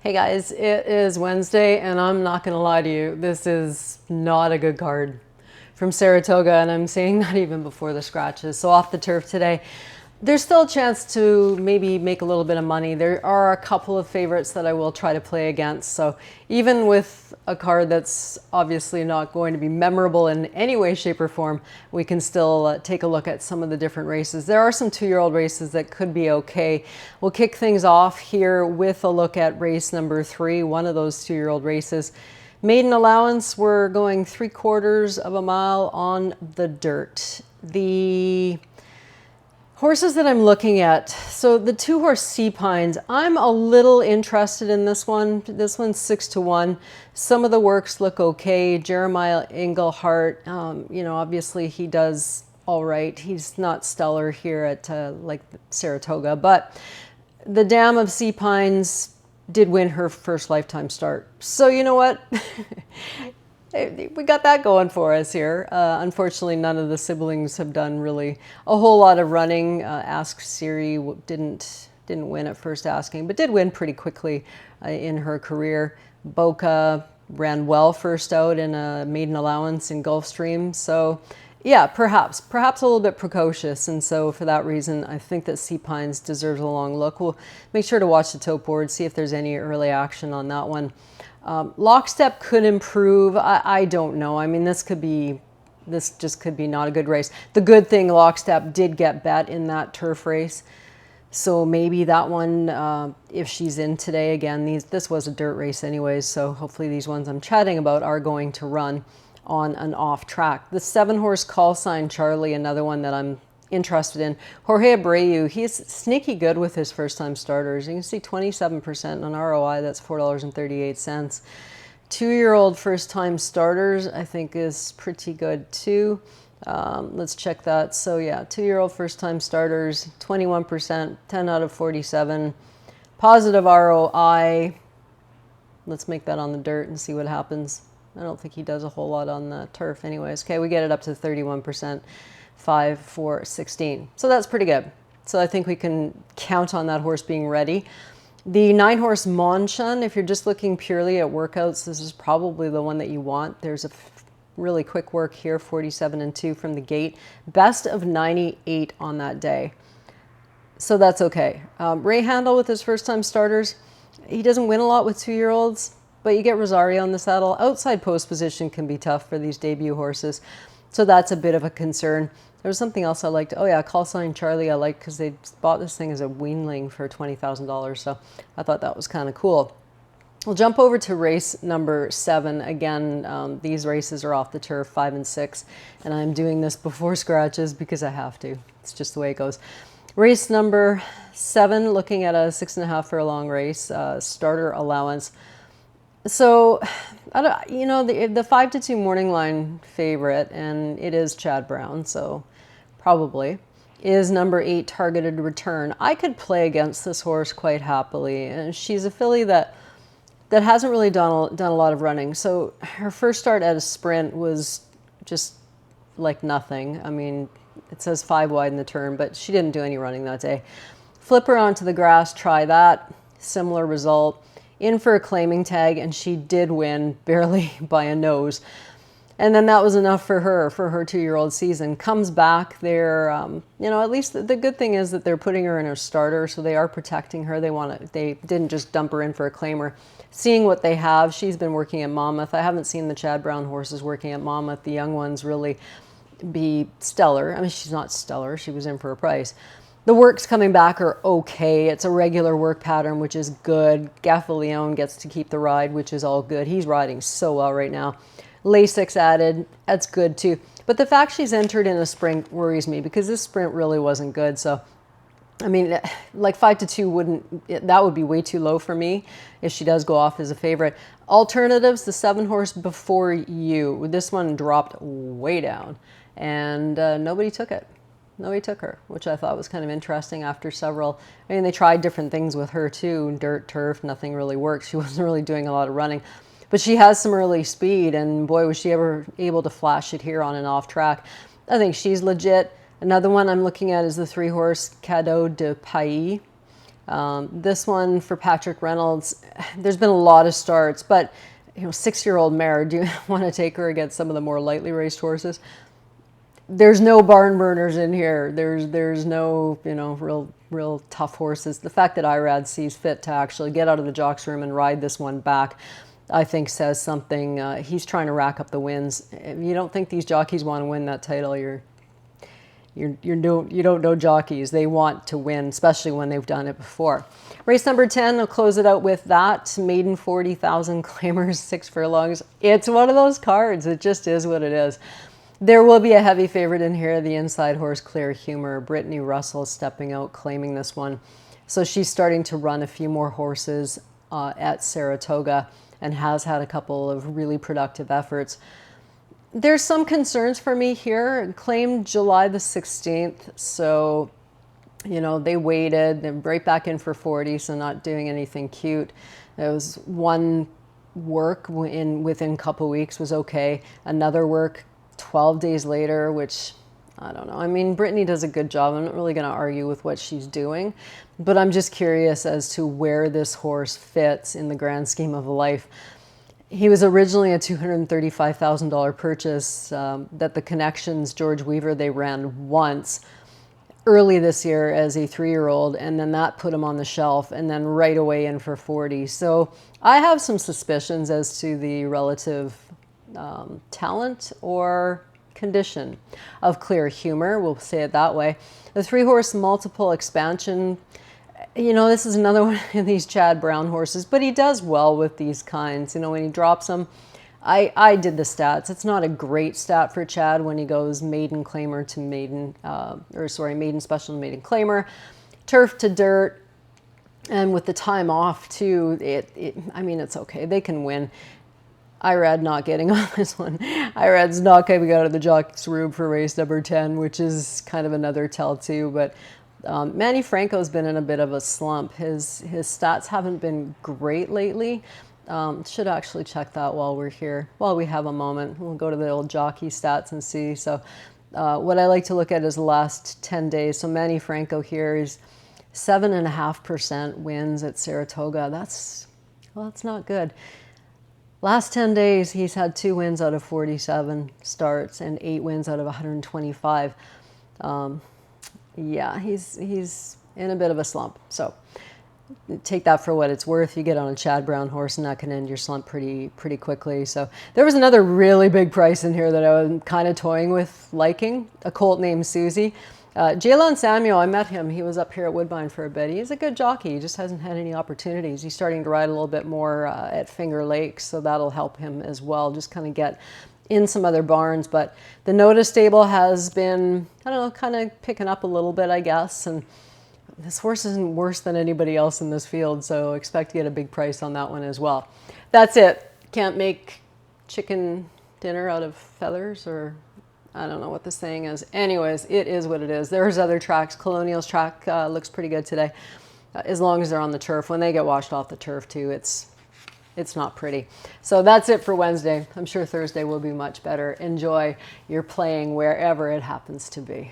Hey guys, it is Wednesday and I'm not going to lie to you, this is not a good card from Saratoga, and I'm saying that even before the scratches. So off the turf today, there's still a chance to maybe make a little bit of money. There are a couple of favorites that I will try to play against. So even with a card that's obviously not going to be memorable in any way, shape, or form, we can still take a look at some of the different races. There are some 2-year-old races that could be okay. We'll kick things off here with a look at race number 3, one of those 2-year-old races. Maiden allowance, we're going 3/4 of a mile on the dirt. The horses that I'm looking at, so the 2-horse Sea Pines, I'm a little interested in this one. This one's 6-1. Some of the works look okay. Jeremiah Englehart, obviously he does all right. He's not stellar here at like Saratoga, but the dam of Sea Pines did win her first lifetime start. So you know what? We got that going for us here. Unfortunately, none of the siblings have done really a whole lot of running. Ask Siri didn't win at first asking, but did win pretty quickly in her career. Boca ran well first out in a maiden allowance in Gulfstream. So yeah, perhaps a little bit precocious, and so for that reason, I think that Sea Pines deserves a long look. We'll make sure to watch the tote board, see if there's any early action on that one. Lockstep could improve. I don't know. I mean, this just could be not a good race. The good thing, Lockstep did get bet in that turf race, so maybe that one, if she's in today again, this was a dirt race anyways, so hopefully these ones I'm chatting about are going to run on an off track. The 7-horse Call Sign Charlie, another one that I'm interested in. Jorge Abreu, he's sneaky good with his first time starters. You can see 27% on ROI, that's $4.38. 2-year-old first time starters, I think is pretty good too. Let's check that. So yeah, 2-year-old first time starters, 21%, 10 out of 47. Positive ROI. Let's make that on the dirt and see what happens. I don't think he does a whole lot on the turf anyways. Okay, we get it up to 31%, 5, 4, 16. So that's pretty good. So I think we can count on that horse being ready. The 9-horse Monshun, if you're just looking purely at workouts, this is probably the one that you want. There's a really quick work here, 47-2 from the gate. Best of 98 on that day. So that's okay. Ray Handel with his first time starters, he doesn't win a lot with 2-year-olds. But you get Rosario on the saddle. Outside post position can be tough for these debut horses. So that's a bit of a concern. There was something else I liked. Oh yeah, Call Sign Charlie I liked because they bought this thing as a weanling for $20,000. So I thought that was kind of cool. We'll jump over to race number 7. Again, these races are off the turf, 5 and 6. And I'm doing this before scratches because I have to. It's just the way it goes. Race number 7, looking at a 6.5 furlong race, starter allowance. So, the 5-2 morning line favorite, and it is Chad Brown, so probably, is number 8, Targeted Return. I could play against this horse quite happily, and she's a filly that hasn't really done a lot of running. So her first start at a sprint was just like nothing. I mean, it says 5 wide in the turn, but she didn't do any running that day. Flip her onto the grass, try that, similar result. In for a claiming tag, and she did win barely by a nose. And then that was enough for her 2-year-old season. Comes back, they're, at least the good thing is that they're putting her in her starter, so they are protecting her. They didn't just dump her in for a claimer. Seeing what they have, she's been working at Monmouth. I haven't seen the Chad Brown horses working at Monmouth. The young ones really be stellar. I mean, she's not stellar. She was in for a price. The works coming back are okay. It's a regular work pattern, which is good. Gaffaleon gets to keep the ride, which is all good. He's riding so well right now. Lasix added, that's good too. But the fact she's entered in a sprint worries me because this sprint really wasn't good. So, I mean, like 5-2 that would be way too low for me if she does go off as a favorite. Alternatives, the 7-horse Before You. This one dropped way down and nobody took it. Nobody took her, which I thought was kind of interesting after several. I mean, they tried different things with her too. Dirt, turf, nothing really worked. She wasn't really doing a lot of running. But she has some early speed, and boy, was she ever able to flash it here on and off track. I think she's legit. Another one I'm looking at is the 3-horse Cadeau de Paris. This one for Patrick Reynolds, there's been a lot of starts, but 6-year-old mare, do you want to take her against some of the more lightly raced horses? There's no barn burners in here. There's no, real tough horses. The fact that Irad sees fit to actually get out of the jocks room and ride this one back, I think says something. He's trying to rack up the wins. If you don't think these jockeys want to win that title, you don't know jockeys. They want to win, especially when they've done it before. Race number 10, I'll close it out with that. Maiden 40,000 claimers, 6 furlongs. It's one of those cards. It just is what it is. There will be a heavy favorite in here, the inside horse, Clear Humor. Brittany Russell stepping out, claiming this one. So she's starting to run a few more horses at Saratoga and has had a couple of really productive efforts. There's some concerns for me here. Claimed July the 16th, so, they waited. They're right back in for 40, so not doing anything cute. There was one work within a couple weeks was okay. Another work 12 days later, which I don't know. I mean, Brittany does a good job. I'm not really going to argue with what she's doing, but I'm just curious as to where this horse fits in the grand scheme of life. He was originally a $235,000 purchase that the Connections, George Weaver, they ran once early this year as a 3-year-old, and then that put him on the shelf, and then right away in for 40. So I have some suspicions as to the relative talent or condition of Clear Humor, we'll say it that way. The 3-horse multiple expansion, this is another one of these Chad Brown horses, but he does well with these kinds. When he drops them, I did the stats. It's not a great stat for Chad when he goes maiden claimer to maiden, maiden special to maiden claimer, turf to dirt, and with the time off too, it's okay. They can win. Irad not getting on this one. Irad's not coming out of the jockey's room for race number 10, which is kind of another tell too. But Manny Franco's been in a bit of a slump. His stats haven't been great lately. Should actually check that while we're here, while we have a moment. We'll go to the old jockey stats and see. So what I like to look at is the last 10 days. So Manny Franco here is 7.5% wins at Saratoga. That's not good. Last 10 days, he's had 2 wins out of 47 starts and 8 wins out of 125. Yeah, he's in a bit of a slump. So take that for what it's worth. You get on a Chad Brown horse and that can end your slump pretty quickly. So there was another really big price in here that I was kind of toying with liking, a colt named Susie. Jalen Samuel, I met him. He was up here at Woodbine for a bit. He's a good jockey. He just hasn't had any opportunities. He's starting to ride a little bit more at Finger Lakes, so that'll help him as well. Just kind of get in some other barns. But the Notice stable has been, kind of picking up a little bit, I guess. And this horse isn't worse than anybody else in this field, so expect to get a big price on that one as well. That's it. Can't make chicken dinner out of feathers, or I don't know what the saying is. Anyways, it is what it is. There's other tracks. Colonial's track looks pretty good today, as long as they're on the turf. When they get washed off the turf too, it's not pretty. So that's it for Wednesday. I'm sure Thursday will be much better. Enjoy your playing wherever it happens to be.